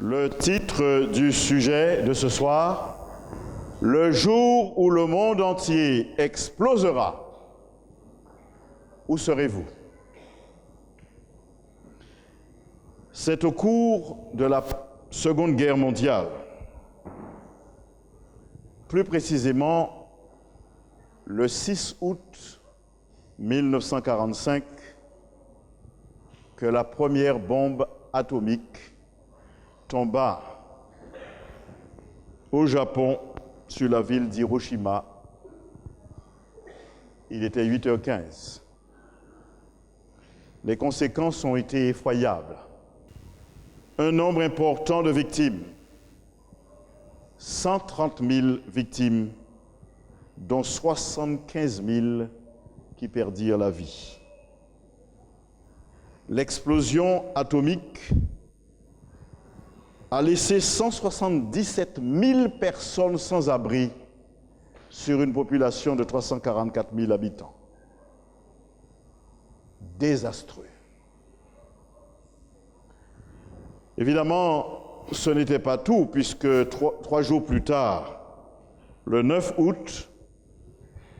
Le titre du sujet de ce soir, le jour où le monde entier explosera, où serez-vous? C'est au cours de la Seconde Guerre mondiale, plus précisément le 6 août 1945, que la première bombe atomique tomba au Japon sur la ville d'Hiroshima. Il était 8h15. Les conséquences ont été effroyables. Un nombre important de victimes, 130 000 victimes, dont 75 000 qui perdirent la vie. L'explosion atomique a laissé 177 000 personnes sans abri sur une population de 344 000 habitants. Désastreux. Évidemment, ce n'était pas tout, puisque trois jours plus tard, le 9 août,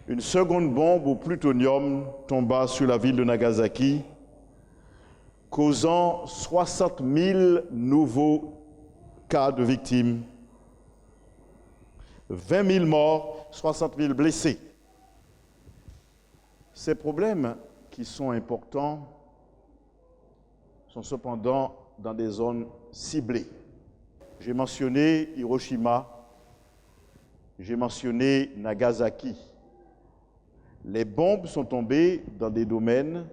une seconde bombe au plutonium tomba sur la ville de Nagasaki, causant 60 000 nouveaux cas de victimes, 20 000 morts, 60 000 blessés. Ces problèmes, qui sont importants, sont cependant dans des zones ciblées. J'ai mentionné Hiroshima, j'ai mentionné Nagasaki. Les bombes sont tombées dans des domaines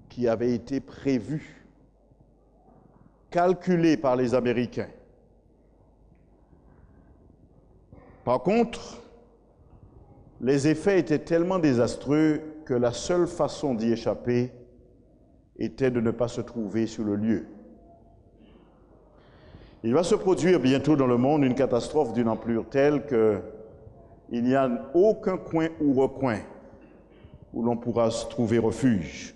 qui avaient été prévus, calculés par les Américains. Par contre, les effets étaient tellement désastreux que la seule façon d'y échapper était de ne pas se trouver sur le lieu. Il va se produire bientôt dans le monde une catastrophe d'une ampleur telle qu'il n'y a aucun coin ou recoin où l'on pourra se trouver refuge.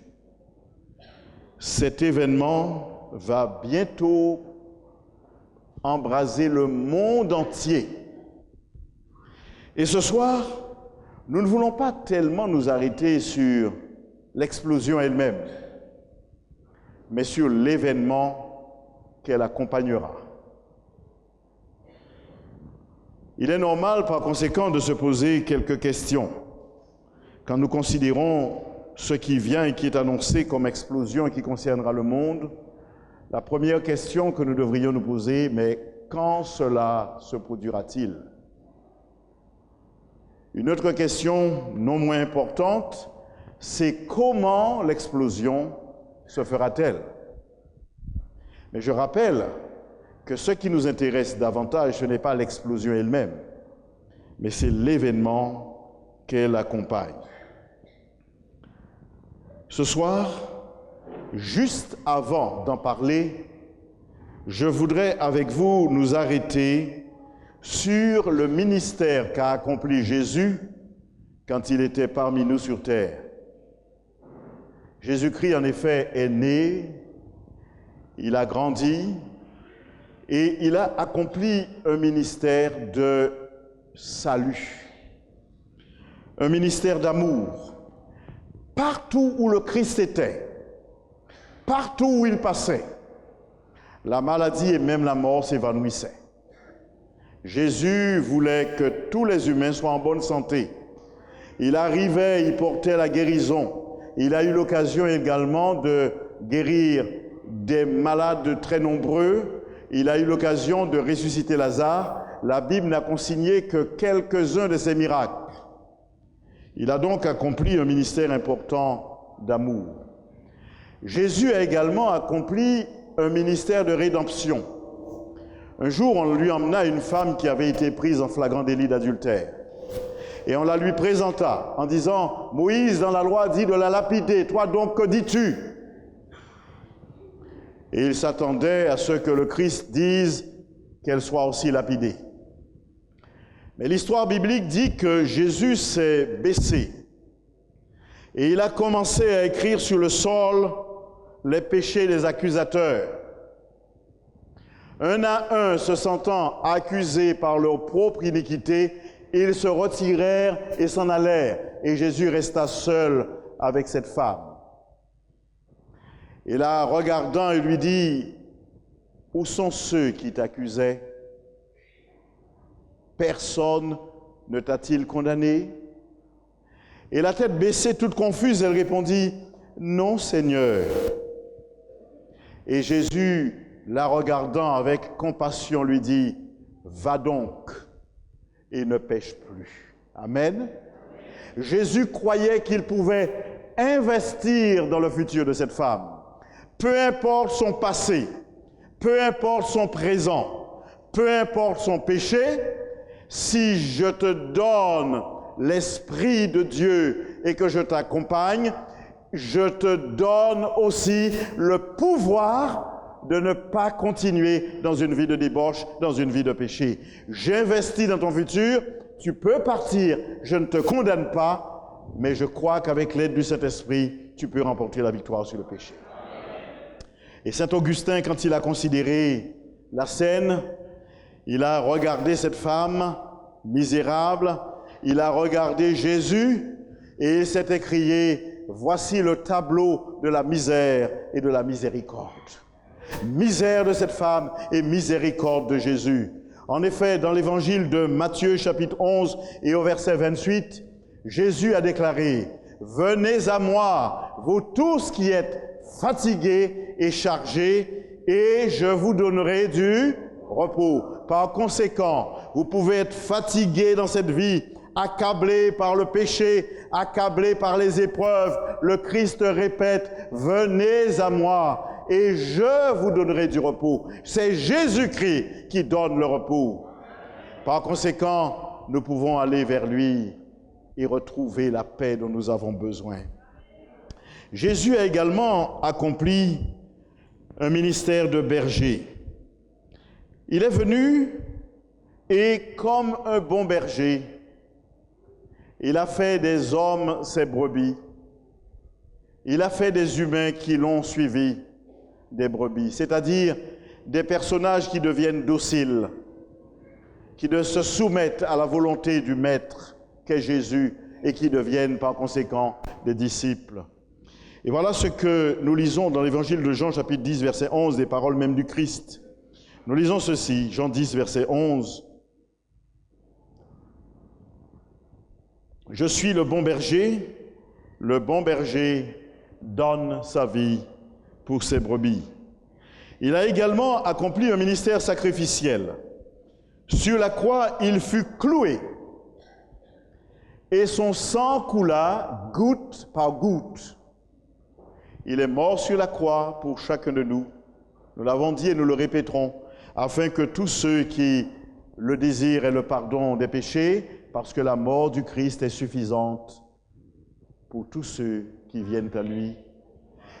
Cet événement va bientôt embraser le monde entier. Et ce soir, nous ne voulons pas tellement nous arrêter sur l'explosion elle-même, mais sur l'événement qu'elle accompagnera. Il est normal, par conséquent, de se poser quelques questions quand nous considérons ce qui vient et qui est annoncé comme explosion et qui concernera le monde. La première question que nous devrions nous poser, mais quand cela se produira-t-il? Une autre question non moins importante, c'est comment l'explosion se fera-t-elle? Mais je rappelle que ce qui nous intéresse davantage, ce n'est pas l'explosion elle-même, mais c'est l'événement qu'elle accompagne. Ce soir, juste avant d'en parler, je voudrais avec vous nous arrêter sur le ministère qu'a accompli Jésus quand il était parmi nous sur terre. Jésus-Christ, en effet, est né, il a grandi et il a accompli un ministère de salut, un ministère d'amour. Partout où le Christ était, partout où il passait, la maladie et même la mort s'évanouissaient. Jésus voulait que tous les humains soient en bonne santé. Il arrivait, il portait la guérison. Il a eu l'occasion également de guérir des malades très nombreux. Il a eu l'occasion de ressusciter Lazare. La Bible n'a consigné que quelques-uns de ces miracles. Il a donc accompli un ministère important d'amour. Jésus a également accompli un ministère de rédemption. Un jour, on lui emmena une femme qui avait été prise en flagrant délit d'adultère. Et on la lui présenta en disant, « Moïse, dans la loi, dit de la lapider. Toi donc, que dis-tu » Et il s'attendait à ce que le Christ dise qu'elle soit aussi lapidée. Mais l'histoire biblique dit que Jésus s'est baissé et il a commencé à écrire sur le sol les péchés des accusateurs. Un à un, se sentant accusés par leur propre iniquité, ils se retirèrent et s'en allèrent. Et Jésus resta seul avec cette femme. Et là, regardant, il lui dit, « Où sont ceux qui t'accusaient? Personne ne t'a-t-il condamné ?» Et la tête baissée, toute confuse, elle répondit, « Non, Seigneur. » Et Jésus, la regardant avec compassion, lui dit, « Va donc et ne pêche plus. » Amen. Jésus croyait qu'il pouvait investir dans le futur de cette femme. Peu importe son passé, peu importe son présent, peu importe son péché, si je te donne l'Esprit de Dieu et que je t'accompagne, je te donne aussi le pouvoir de ne pas continuer dans une vie de débauche, dans une vie de péché. J'investis dans ton futur, tu peux partir, je ne te condamne pas, mais je crois qu'avec l'aide du Saint-Esprit, tu peux remporter la victoire sur le péché. Et saint Augustin, quand il a considéré la scène, il a regardé cette femme misérable, il a regardé Jésus et il s'est écrié, voici le tableau de la misère et de la miséricorde. Misère de cette femme et miséricorde de Jésus. En effet, dans l'évangile de Matthieu, chapitre 11 et au verset 28, Jésus a déclaré, « Venez à moi, vous tous qui êtes fatigués et chargés, et je vous donnerai du repos. » Par conséquent, vous pouvez être fatigué dans cette vie, accablé par le péché, accablé par les épreuves. Le Christ répète, « Venez à moi et je vous donnerai du repos. » C'est Jésus-Christ qui donne le repos. Par conséquent, nous pouvons aller vers lui et retrouver la paix dont nous avons besoin. Jésus a également accompli un ministère de berger. Il est venu et, comme un bon berger, il a fait des hommes ses brebis. Il a fait des humains qui l'ont suivi, des brebis, c'est-à-dire des personnages qui deviennent dociles, qui se soumettent à la volonté du Maître qu'est Jésus et qui deviennent par conséquent des disciples. Et voilà ce que nous lisons dans l'évangile de Jean, chapitre 10, verset 11, des paroles même du Christ. Nous lisons ceci, Jean 10, verset 11. « Je suis le bon berger donne sa vie pour ses brebis. » Il a également accompli un ministère sacrificiel. Sur la croix, il fut cloué et son sang coula goutte par goutte. Il est mort sur la croix pour chacun de nous. Nous l'avons dit et nous le répéterons, afin que tous ceux qui le désirent aient le pardon des péchés, parce que la mort du Christ est suffisante pour tous ceux qui viennent à lui.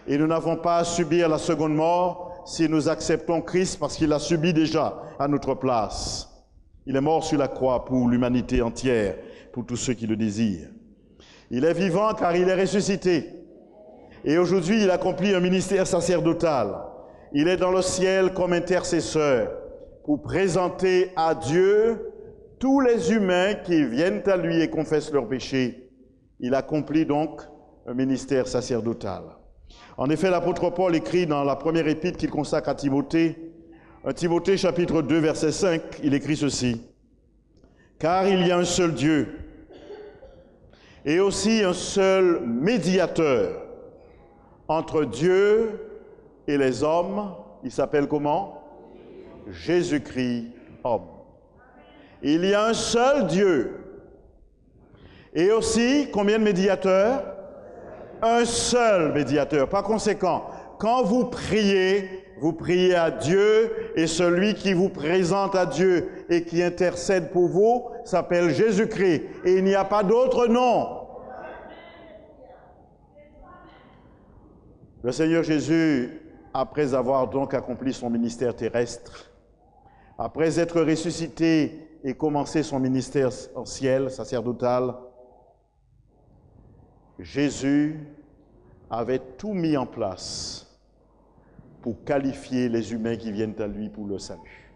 Et nous n'avons pas à subir la seconde mort si nous acceptons Christ, parce qu'il l'a subi déjà à notre place. Il est mort sur la croix pour l'humanité entière, pour tous ceux qui le désirent. Il est vivant car il est ressuscité. Et aujourd'hui, il accomplit un ministère sacerdotal. Il est dans le ciel comme intercesseur pour présenter à Dieu tous les humains qui viennent à lui et confessent leurs péchés. Il accomplit donc un ministère sacerdotal. En effet, l'apôtre Paul écrit dans la première épître qu'il consacre à Timothée, Timothée chapitre 2, verset 5, il écrit ceci. « Car il y a un seul Dieu et aussi un seul médiateur entre Dieu et les hommes. » Il s'appelle comment? Jésus-Christ, homme. Il y a un seul Dieu. Et aussi, combien de médiateurs? Un seul médiateur. Par conséquent, quand vous priez à Dieu, et celui qui vous présente à Dieu et qui intercède pour vous s'appelle Jésus-Christ. Et il n'y a pas d'autre nom. Le Seigneur Jésus, après avoir donc accompli son ministère terrestre, après être ressuscité et commencé son ministère en ciel, sacerdotal, Jésus avait tout mis en place pour qualifier les humains qui viennent à lui pour le salut.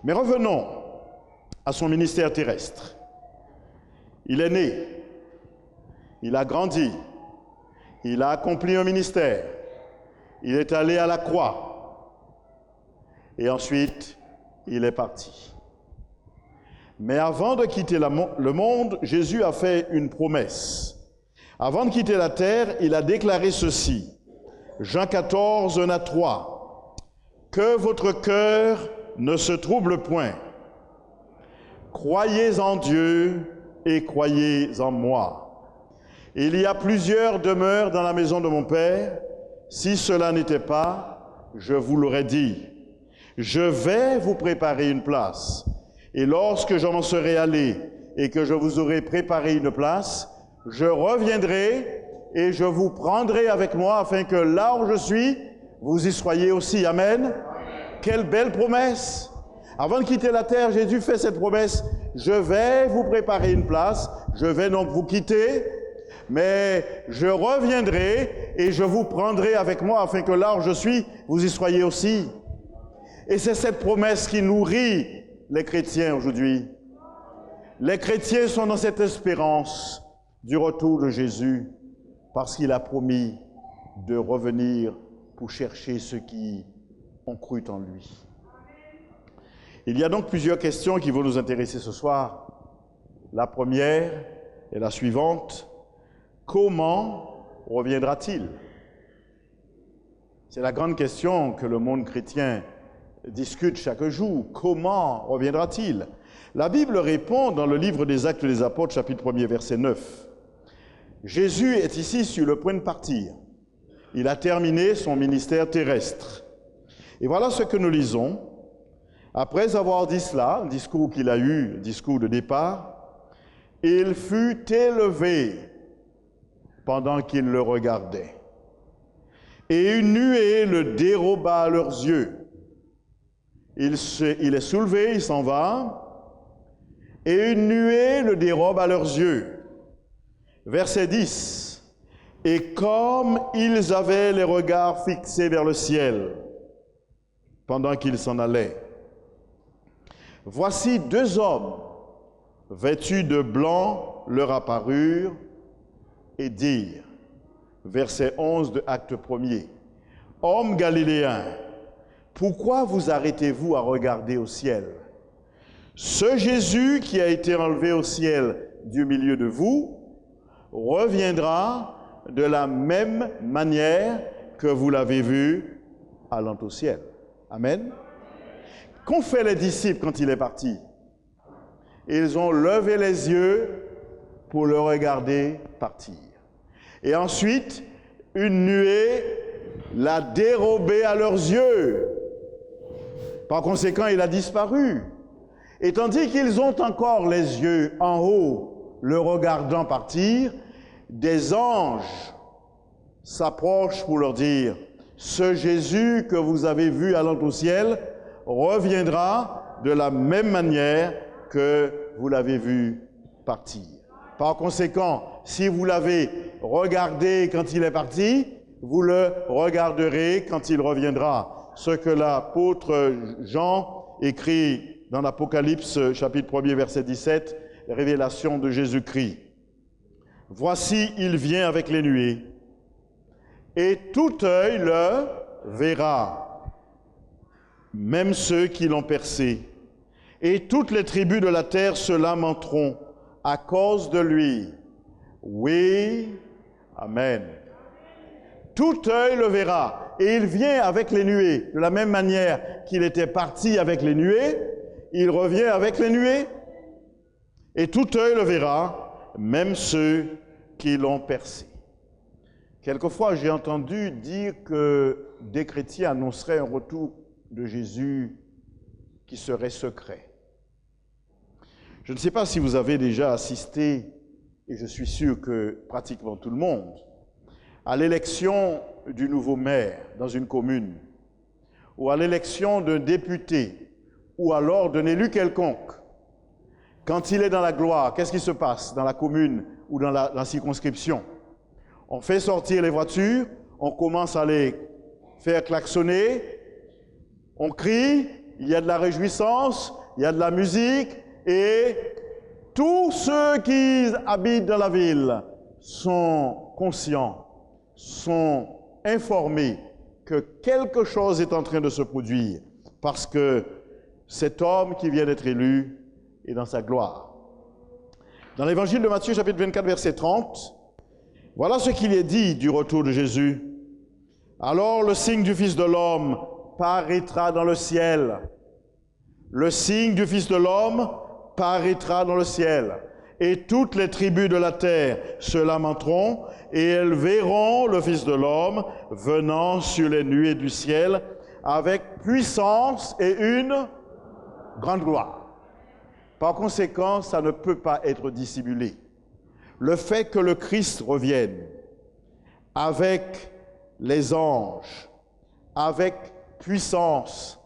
Mais revenons à son ministère terrestre. Il est né, il a grandi, il a accompli un ministère, il est allé à la croix et ensuite il est parti. Mais avant de quitter le monde, Jésus a fait une promesse. Avant de quitter la terre, il a déclaré ceci. Jean 14, 1 à 3. Que votre cœur ne se trouble point. Croyez en Dieu et croyez en moi. Il y a plusieurs demeures dans la maison de mon Père. Si cela n'était pas, je vous l'aurais dit. Je vais vous préparer une place. Et lorsque j'en serai allé et que je vous aurai préparé une place, je reviendrai et je vous prendrai avec moi afin que là où je suis, vous y soyez aussi. Amen. Amen. Quelle belle promesse! Avant de quitter la terre, Jésus fait cette promesse. Je vais vous préparer une place, je vais donc vous quitter, mais je reviendrai et je vous prendrai avec moi afin que là où je suis, vous y soyez aussi. Et c'est cette promesse qui nourrit les chrétiens aujourd'hui. Les chrétiens sont dans cette espérance du retour de Jésus parce qu'il a promis de revenir pour chercher ceux qui ont cru en lui. Il y a donc plusieurs questions qui vont nous intéresser ce soir. La première est la suivante. Comment reviendra-t-il? C'est la grande question que le monde chrétien discute chaque jour. Comment reviendra-t-il? La Bible répond dans le livre des Actes des Apôtres, chapitre 1er, verset 9. Jésus est ici sur le point de partir. Il a terminé son ministère terrestre. Et voilà ce que nous lisons. Après avoir dit cela, le discours qu'il a eu, le discours de départ, il fut élevé pendant qu'ils le regardaient. Et une nuée le déroba à leurs yeux. Il est soulevé, il s'en va, et une nuée le dérobe à leurs yeux. Verset 10. Et comme ils avaient les regards fixés vers le ciel, pendant qu'ils s'en allaient, voici deux hommes vêtus de blanc leur apparurent et dirent, verset 11 de Acte 1er, Hommes galiléens, pourquoi vous arrêtez-vous à regarder au ciel? Ce Jésus qui a été enlevé au ciel du milieu de vous reviendra de la même manière que vous l'avez vu allant au ciel. Amen. Qu'ont fait les disciples quand il est parti? Ils ont levé les yeux pour le regarder partir. Et ensuite, une nuée l'a dérobé à leurs yeux. Par conséquent, il a disparu. Et tandis qu'ils ont encore les yeux en haut, le regardant partir, des anges s'approchent pour leur dire, ce Jésus que vous avez vu allant au ciel reviendra de la même manière que vous l'avez vu partir. Par conséquent, si vous l'avez regardé quand il est parti, vous le regarderez quand il reviendra. Ce que l'apôtre Jean écrit dans l'Apocalypse, chapitre 1er, verset 17, révélation de Jésus-Christ. Voici, il vient avec les nuées, et tout œil le verra, même ceux qui l'ont percé. Et toutes les tribus de la terre se lamenteront à cause de lui. Oui, amen. Tout œil le verra. Et il vient avec les nuées. De la même manière qu'il était parti avec les nuées, il revient avec les nuées. Et tout œil le verra, même ceux qui l'ont percé. Quelquefois, j'ai entendu dire que des chrétiens annonceraient un retour de Jésus qui serait secret. Je ne sais pas si vous avez déjà assisté, et je suis sûr que pratiquement tout le monde, à l'élection du nouveau maire dans une commune, ou à l'élection d'un député, ou alors d'un élu quelconque. Quand il est dans la gloire, qu'est-ce qui se passe dans la commune ou dans la circonscription? On fait sortir les voitures, on commence à les faire klaxonner, on crie, il y a de la réjouissance, il y a de la musique, et tous ceux qui habitent dans la ville sont conscients, sont informés que quelque chose est en train de se produire, parce que cet homme qui vient d'être élu est dans sa gloire. Dans l'évangile de Matthieu, chapitre 24, verset 30, voilà ce qu'il est dit du retour de Jésus. Alors le signe du Fils de l'homme paraîtra dans le ciel. Le signe du Fils de l'homme paraîtra dans le ciel. Et toutes les tribus de la terre se lamenteront, et elles verront le Fils de l'homme venant sur les nuées du ciel avec puissance et une grande gloire. Par conséquent, ça ne peut pas être dissimulé. Le fait que le Christ revienne avec les anges, avec puissance,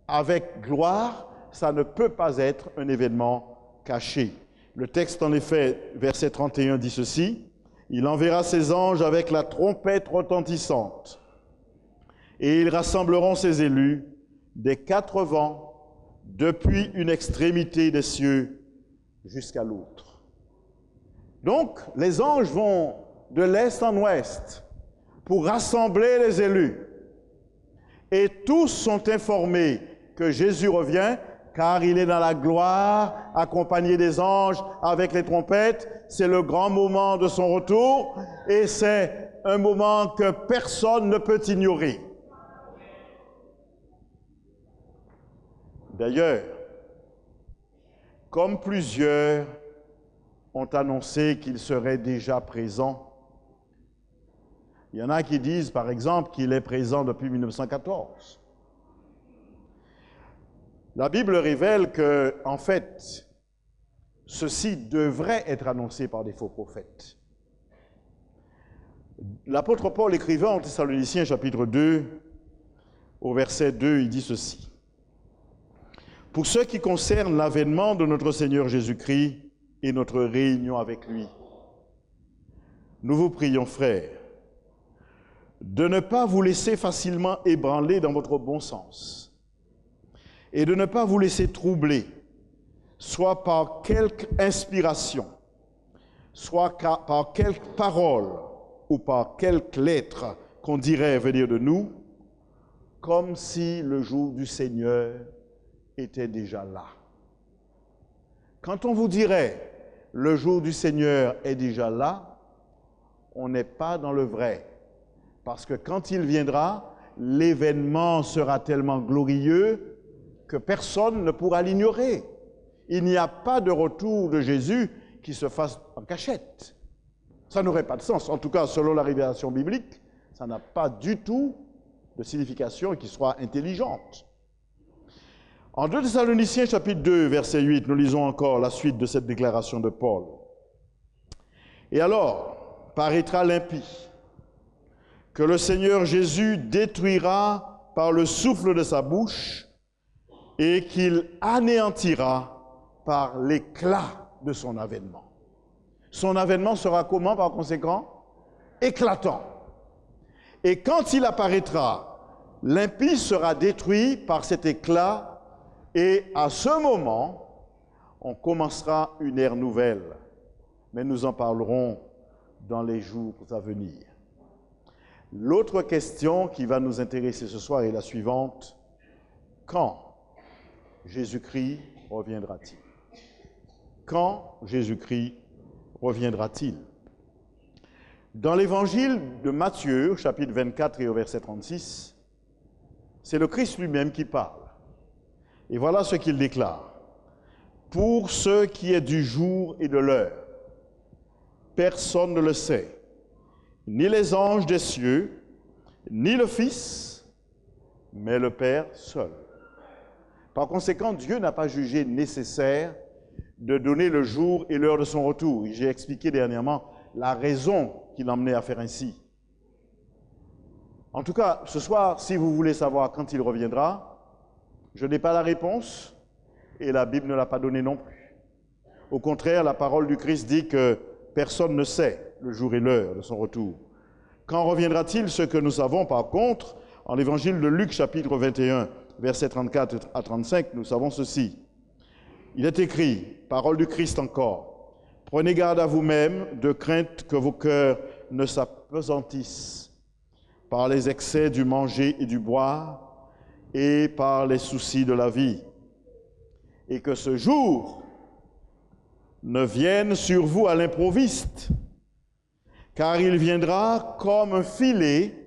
avec gloire, ça ne peut pas être un événement caché. Le texte, en effet, verset 31 dit ceci, « Il enverra ses anges avec la trompette retentissante, et ils rassembleront ses élus des quatre vents, depuis une extrémité des cieux jusqu'à l'autre. » Donc, les anges vont de l'est en ouest pour rassembler les élus. Et tous sont informés que Jésus revient, car il est dans la gloire, accompagné des anges avec les trompettes. C'est le grand moment de son retour, et c'est un moment que personne ne peut ignorer. D'ailleurs, comme plusieurs ont annoncé qu'il serait déjà présent, il y en a qui disent, par exemple, qu'il est présent depuis 1914. La Bible révèle que, en fait, ceci devrait être annoncé par des faux prophètes. L'apôtre Paul, écrivant en Thessaloniciens, chapitre 2, au verset 2, il dit ceci. « Pour ce qui concerne l'avènement de notre Seigneur Jésus-Christ et notre réunion avec lui, nous vous prions, frères, de ne pas vous laisser facilement ébranler dans votre bon sens et de ne pas vous laisser troubler, soit par quelque inspiration, soit par quelque parole ou par quelque lettre qu'on dirait venir de nous, comme si le jour du Seigneur était déjà là. » Quand on vous dirait « le jour du Seigneur est déjà là », on n'est pas dans le vrai. Parce que quand il viendra, l'événement sera tellement glorieux que personne ne pourra l'ignorer. Il n'y a pas de retour de Jésus qui se fasse en cachette. Ça n'aurait pas de sens. En tout cas, selon la révélation biblique, ça n'a pas du tout de signification qui soit intelligente. En 2 Thessaloniciens, chapitre 2, verset 8, nous lisons encore la suite de cette déclaration de Paul. « Et alors, paraîtra l'impie, que le Seigneur Jésus détruira par le souffle de sa bouche et qu'il anéantira par l'éclat de son avènement. » Son avènement sera comment par conséquent? Éclatant. Et quand il apparaîtra, l'impie sera détruit par cet éclat. Et à ce moment, on commencera une ère nouvelle. Mais nous en parlerons dans les jours à venir. L'autre question qui va nous intéresser ce soir est la suivante. Quand Jésus-Christ reviendra-t-il? Quand Jésus-Christ reviendra-t-il? Dans l'évangile de Matthieu, chapitre 24 et au verset 36, c'est le Christ lui-même qui parle. Et voilà ce qu'il déclare. « Pour ce qui est du jour et de l'heure, personne ne le sait, ni les anges des cieux, ni le Fils, mais le Père seul. » Par conséquent, Dieu n'a pas jugé nécessaire de donner le jour et l'heure de son retour. J'ai expliqué dernièrement la raison qui l'emmenait à faire ainsi. En tout cas, ce soir, si vous voulez savoir quand il reviendra, je n'ai pas la réponse et la Bible ne l'a pas donnée non plus. Au contraire, la parole du Christ dit que personne ne sait le jour et l'heure de son retour. Quand reviendra-t-il? Ce que nous savons par contre, En l'évangile de Luc, chapitre 21, versets 34 à 35, nous savons ceci. Il est écrit, parole du Christ encore, « Prenez garde à vous-même, de crainte que vos cœurs ne s'appesantissent par les excès du manger et du boire et par les soucis de la vie, et que ce jour ne vienne sur vous à l'improviste, car il viendra comme un filet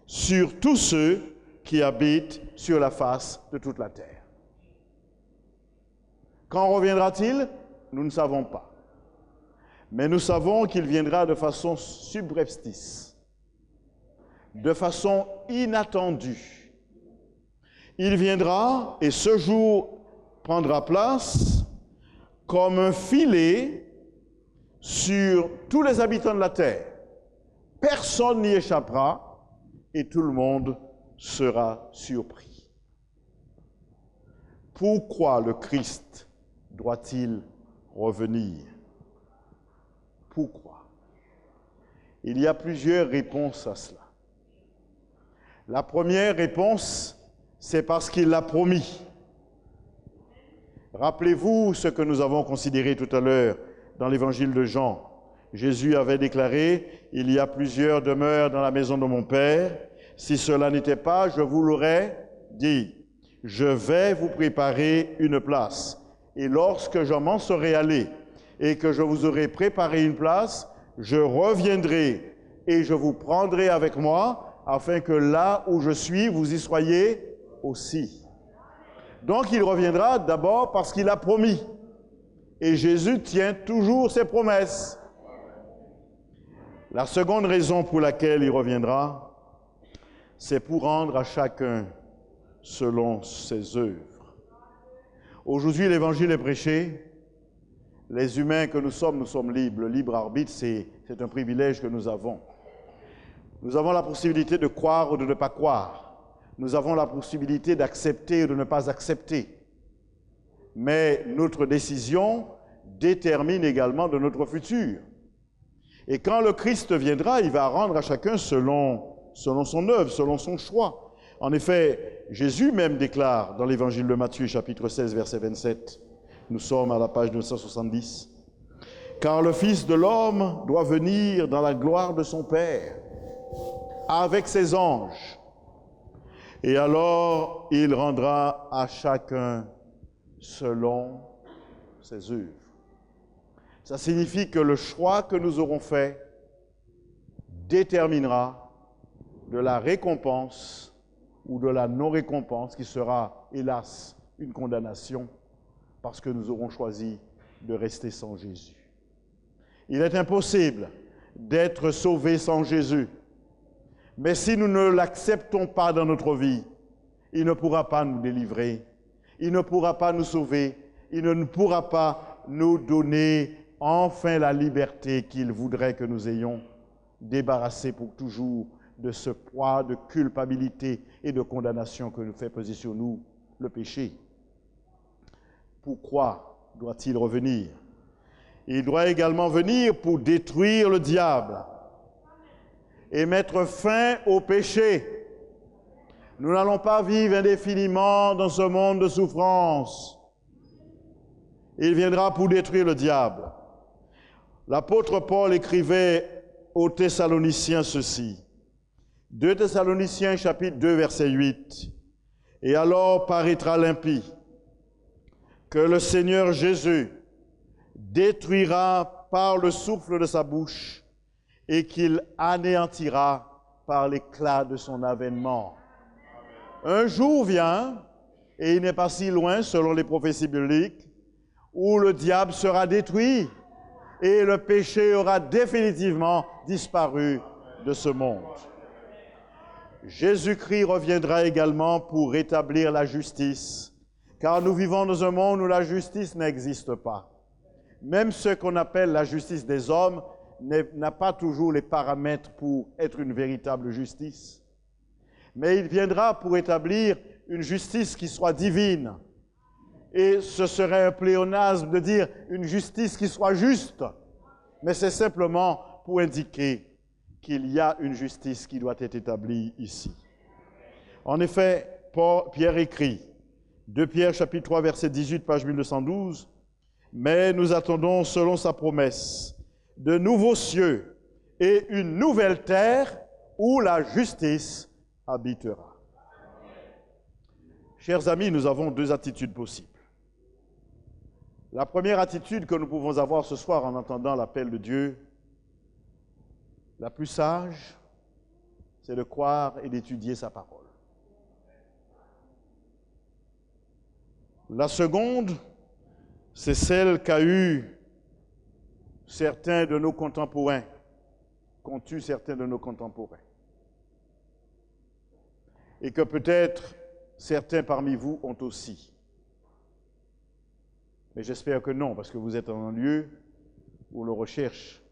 sur tous ceux qui habitent sur la face de toute la terre. » Quand reviendra-t-il? Nous ne savons pas. Mais nous savons qu'il viendra de façon subreptice, de façon inattendue. Il viendra et ce jour prendra place comme un filet sur tous les habitants de la terre. Personne n'y échappera et tout le monde sera surpris. Pourquoi le Christ doit-il revenir? Pourquoi? Il y a plusieurs réponses à cela. La première réponse, c'est parce qu'il l'a promis. Rappelez-vous ce que nous avons considéré tout à l'heure dans l'évangile de Jean. Jésus avait déclaré, « Il y a plusieurs demeures dans la maison de mon Père. Si cela n'était pas, je vous l'aurais dit. Je vais vous préparer une place. Et lorsque je m'en serai allé et que je vous aurai préparé une place, je reviendrai et je vous prendrai avec moi, afin que là où je suis, vous y soyez aussi. » Donc il reviendra d'abord parce qu'il a promis. Et Jésus tient toujours ses promesses. La seconde raison pour laquelle il reviendra, c'est pour rendre à chacun selon ses œuvres. Aujourd'hui, l'évangile est prêché. Les humains que nous sommes libres. Le libre arbitre, c'est un privilège que nous avons. Nous avons la possibilité de croire ou de ne pas croire. Nous avons la possibilité d'accepter ou de ne pas accepter. Mais notre décision détermine également de notre futur. Et quand le Christ viendra, il va rendre à chacun selon son œuvre, selon son choix. En effet, Jésus même déclare dans l'évangile de Matthieu, chapitre 16, verset 27, nous sommes à la page 970, « Car le Fils de l'homme doit venir dans la gloire de son Père, avec ses anges, et alors il rendra à chacun selon ses œuvres. » Ça signifie que le choix que nous aurons fait déterminera de la récompense ou de la non-récompense qui sera, hélas, une condamnation parce que nous aurons choisi de rester sans Jésus. Il est impossible d'être sauvé sans Jésus. Mais si nous ne l'acceptons pas dans notre vie, il ne pourra pas nous délivrer, il ne pourra pas nous sauver, il ne pourra pas nous donner enfin la liberté qu'il voudrait que nous ayons, débarrassés pour toujours de ce poids de culpabilité et de condamnation que nous fait peser sur nous le péché. Pourquoi doit-il revenir? Il doit également venir pour détruire le diable et mettre fin au péché. Nous n'allons pas vivre indéfiniment dans ce monde de souffrance. Il viendra pour détruire le diable. L'apôtre Paul écrivait aux Thessaloniciens ceci. 2 Thessaloniciens chapitre 2 verset 8. « Et alors paraîtra l'impie, que le Seigneur Jésus détruira par le souffle de sa bouche et qu'il anéantira par l'éclat de son avènement. » Un jour vient, et il n'est pas si loin selon les prophéties bibliques, où le diable sera détruit et le péché aura définitivement disparu de ce monde. Jésus-Christ reviendra également pour rétablir la justice, car nous vivons dans un monde où la justice n'existe pas. Même ce qu'on appelle la justice des hommes n'a pas toujours les paramètres pour être une véritable justice. Mais il viendra pour établir une justice qui soit divine. Et ce serait un pléonasme de dire une justice qui soit juste. Mais c'est simplement pour indiquer qu'il y a une justice qui doit être établie ici. En effet, Pierre écrit, 2 Pierre chapitre 3 verset 18, page 1212, « Mais nous attendons selon sa promesse de nouveaux cieux et une nouvelle terre où la justice habitera. » Chers amis, nous avons deux attitudes possibles. La première attitude que nous pouvons avoir ce soir en entendant l'appel de Dieu, la plus sage, c'est de croire et d'étudier sa parole. La seconde, c'est celle qu'a eu certains de nos contemporains, qu'ont eu certains de nos contemporains. Et que peut-être certains parmi vous ont aussi. Mais j'espère que non, parce que vous êtes en un lieu où l'on recherche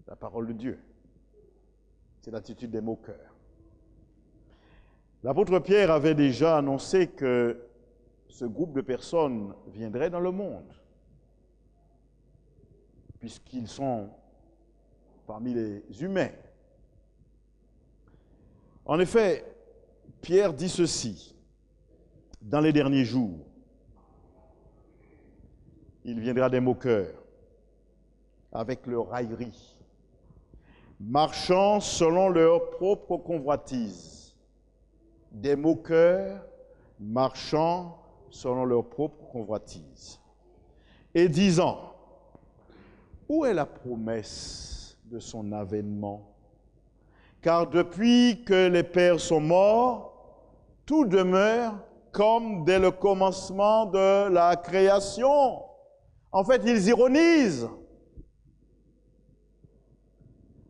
la parole de Dieu. C'est l'attitude des moqueurs. L'apôtre Pierre avait déjà annoncé que ce groupe de personnes viendrait dans le monde, puisqu'ils sont parmi les humains. En effet, Pierre dit ceci, dans les derniers jours, il viendra des moqueurs, avec leur raillerie, marchant selon leur propre convoitise. Des moqueurs marchant selon leur propre convoitise. Et disant, où est la promesse de son avènement? Car depuis que les pères sont morts, tout demeure comme dès le commencement de la création. En fait, ils ironisent.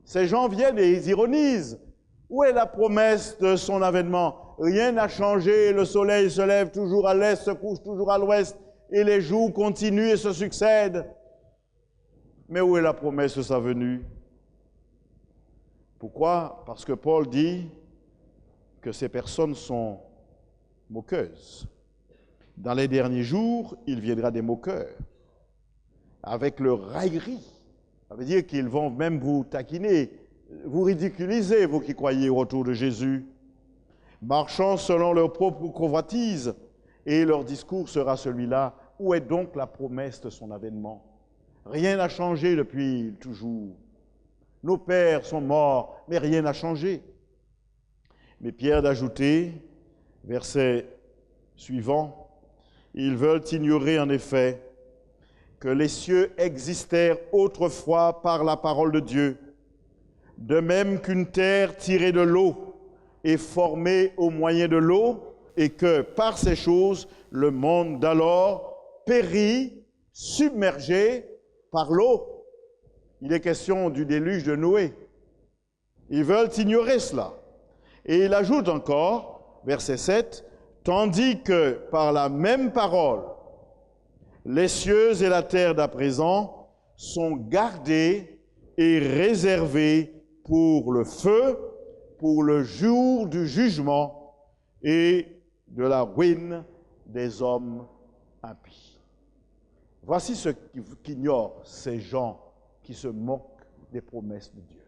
Ces gens viennent et ils ironisent. Où est la promesse de son avènement? Rien n'a changé, le soleil se lève toujours à l'est, se couche toujours à l'ouest, et les jours continuent et se succèdent. Mais où est la promesse de sa venue? Pourquoi? Parce que Paul dit que ces personnes sont moqueuses. Dans les derniers jours, il viendra des moqueurs, avec leur raillerie. Ça veut dire qu'ils vont même vous taquiner, vous ridiculiser, vous qui croyez au retour de Jésus, marchant selon leur propre convoitise, et leur discours sera celui-là. Où est donc la promesse de son avènement? Rien n'a changé depuis toujours. Nos pères sont morts, mais rien n'a changé. Mais Pierre d'ajouter, verset suivant, ils veulent ignorer en effet que les cieux existèrent autrefois par la parole de Dieu, de même qu'une terre tirée de l'eau est formée au moyen de l'eau, et que par ces choses, le monde d'alors périt, submergé par l'eau. Il est question du déluge de Noé. Ils veulent ignorer cela. Et il ajoute encore, verset 7, « Tandis que par la même parole, les cieux et la terre d'à présent sont gardés et réservés pour le feu, pour le jour du jugement et de la ruine des hommes impies. » Voici ce qu'ignorent ces gens qui se moquent des promesses de Dieu.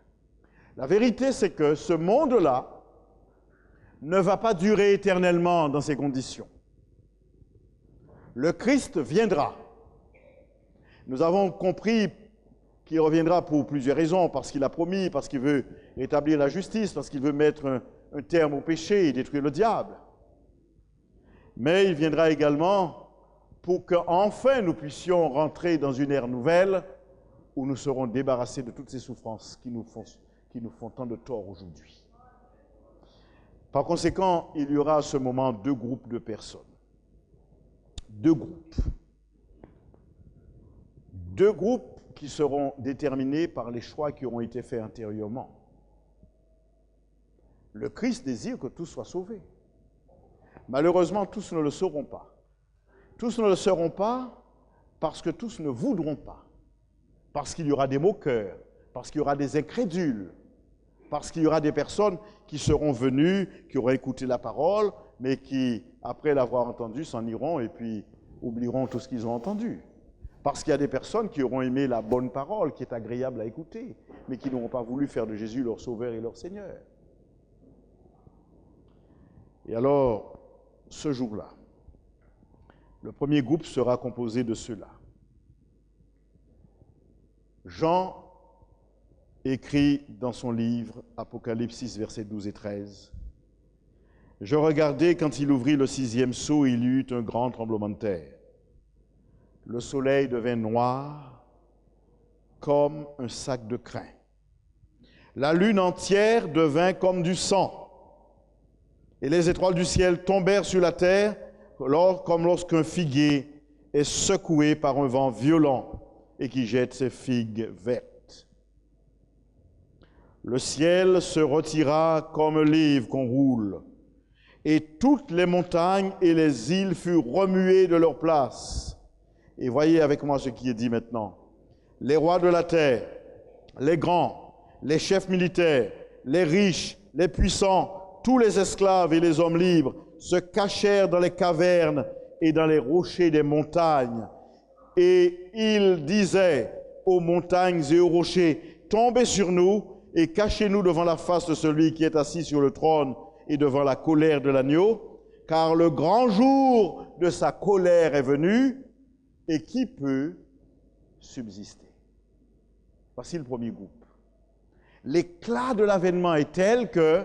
La vérité, c'est que ce monde-là ne va pas durer éternellement dans ces conditions. Le Christ viendra. Nous avons compris qu'il reviendra pour plusieurs raisons, parce qu'il a promis, parce qu'il veut établir la justice, parce qu'il veut mettre un terme au péché et détruire le diable. Mais il viendra également pour qu'enfin nous puissions rentrer dans une ère nouvelle où nous serons débarrassés de toutes ces souffrances qui nous font tant de tort aujourd'hui. Par conséquent, il y aura à ce moment deux groupes de personnes. Deux groupes. Deux groupes qui seront déterminés par les choix qui auront été faits intérieurement. Le Christ désire que tous soient sauvés. Malheureusement, tous ne le seront pas. Tous ne le seront pas parce que tous ne voudront pas. Parce qu'il y aura des moqueurs, parce qu'il y aura des incrédules, parce qu'il y aura des personnes qui seront venues, qui auront écouté la parole, mais qui, après l'avoir entendue, s'en iront et puis oublieront tout ce qu'ils ont entendu. Parce qu'il y a des personnes qui auront aimé la bonne parole, qui est agréable à écouter, mais qui n'auront pas voulu faire de Jésus leur Sauveur et leur Seigneur. Et alors, ce jour-là, le premier groupe sera composé de ceux-là. Jean écrit dans son livre Apocalypse 6, versets 12 et 13. « Je regardai quand il ouvrit le 6e sceau, il y eut un grand tremblement de terre. Le soleil devint noir comme un sac de crin. La lune entière devint comme du sang. Et les étoiles du ciel tombèrent sur la terre comme lorsqu'un figuier est secoué par un vent violent et qui jette ses figues vertes. Le ciel se retira comme un livre qu'on roule, et toutes les montagnes et les îles furent remuées de leur place. Et voyez avec moi ce qui est dit maintenant. Les rois de la terre, les grands, les chefs militaires, les riches, les puissants, tous les esclaves et les hommes libres se cachèrent dans les cavernes et dans les rochers des montagnes. Et ils disaient aux montagnes et aux rochers, tombez sur nous et cachez-nous devant la face de celui qui est assis sur le trône et devant la colère de l'agneau, car le grand jour de sa colère est venu, et qui peut subsister? Voici le premier groupe. L'éclat de l'avènement est tel que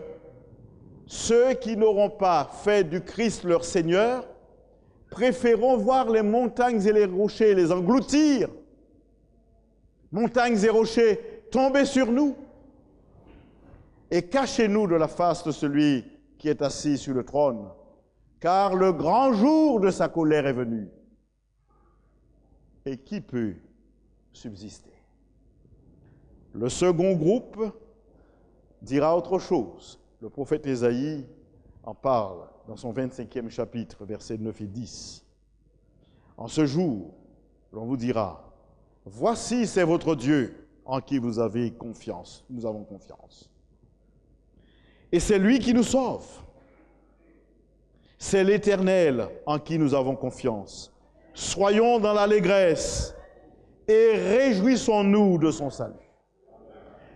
ceux qui n'auront pas fait du Christ leur Seigneur préféreront voir les montagnes et les rochers les engloutir. Montagnes et rochers, tombez sur nous et cachez-nous de la face de celui qui est assis sur le trône, car le grand jour de sa colère est venu. Et qui peut subsister? Le second groupe dira autre chose. Le prophète Ésaïe en parle dans son 25e chapitre, versets 9 et 10. En ce jour, l'on vous dira, « Voici, c'est votre Dieu en qui vous avez confiance. Nous avons confiance. Et c'est lui qui nous sauve. C'est l'Éternel en qui nous avons confiance. Soyons dans l'allégresse et réjouissons-nous de son salut. »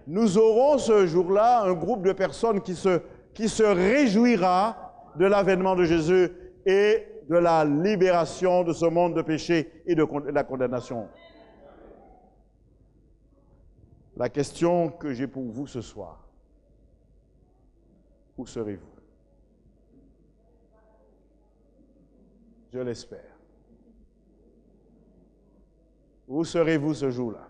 Nous aurons ce jour-là un groupe de personnes qui se réjouira de l'avènement de Jésus et de la libération de ce monde de péché et de la condamnation. La question que j'ai pour vous ce soir, où serez-vous? Je l'espère. Où serez-vous ce jour-là?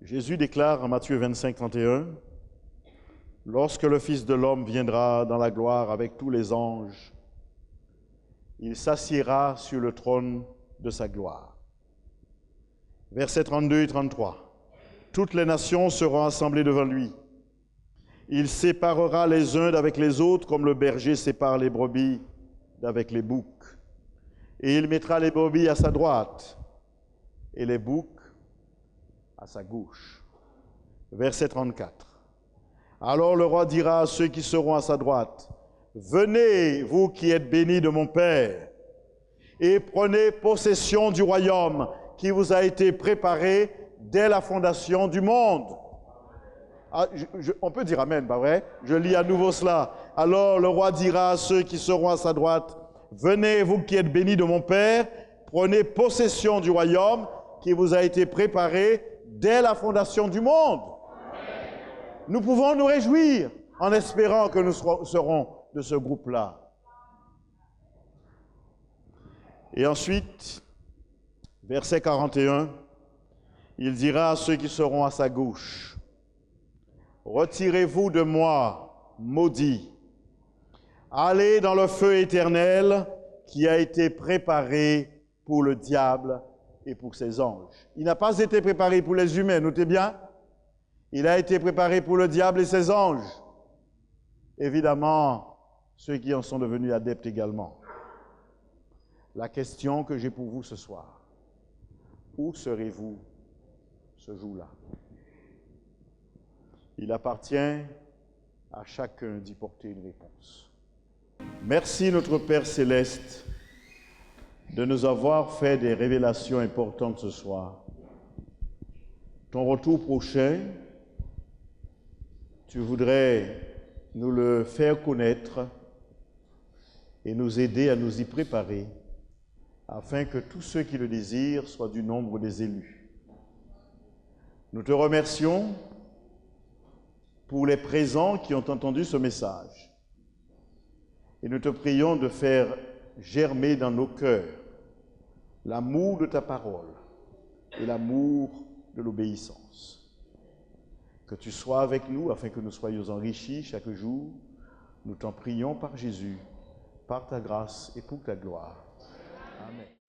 Jésus déclare en Matthieu 25, 31, « Lorsque le Fils de l'homme viendra dans la gloire avec tous les anges, il s'assiera sur le trône de sa gloire. » Versets 32 et 33, « Toutes les nations seront assemblées devant lui. Il séparera les uns d'avec les autres comme le berger sépare les brebis d'avec les boucs. Et il mettra les brebis à sa droite et les boucs à sa gauche. » Verset 34. « Alors le roi dira à ceux qui seront à sa droite, « Venez, vous qui êtes bénis de mon Père, et prenez possession du royaume qui vous a été préparé dès la fondation du monde. » Ah, on peut dire amen, pas vrai? Je lis à nouveau cela. « Alors le roi dira à ceux qui seront à sa droite, « Venez, vous qui êtes bénis de mon Père, prenez possession du royaume qui vous a été préparé dès la fondation du monde. » Nous pouvons nous réjouir en espérant que nous serons de ce groupe-là. Et ensuite, verset 41, il dira à ceux qui seront à sa gauche, « Retirez-vous de moi, maudits, allez dans le feu éternel qui a été préparé pour le diable et pour ses anges. » Il n'a pas été préparé pour les humains, notez bien. Il a été préparé pour le diable et ses anges. Évidemment, ceux qui en sont devenus adeptes également. La question que j'ai pour vous ce soir, où serez-vous ce jour-là? Il appartient à chacun d'y porter une réponse. Merci notre Père Céleste de nous avoir fait des révélations importantes ce soir. ton retour prochain, tu voudrais nous le faire connaître et nous aider à nous y préparer, afin que tous ceux qui le désirent soient du nombre des élus. Nous te remercions pour les présents qui ont entendu ce message. Et nous te prions de faire germer dans nos cœurs l'amour de ta parole et l'amour de l'obéissance. Que tu sois avec nous afin que nous soyons enrichis chaque jour. Nous t'en prions par Jésus, par ta grâce et pour ta gloire. Amen.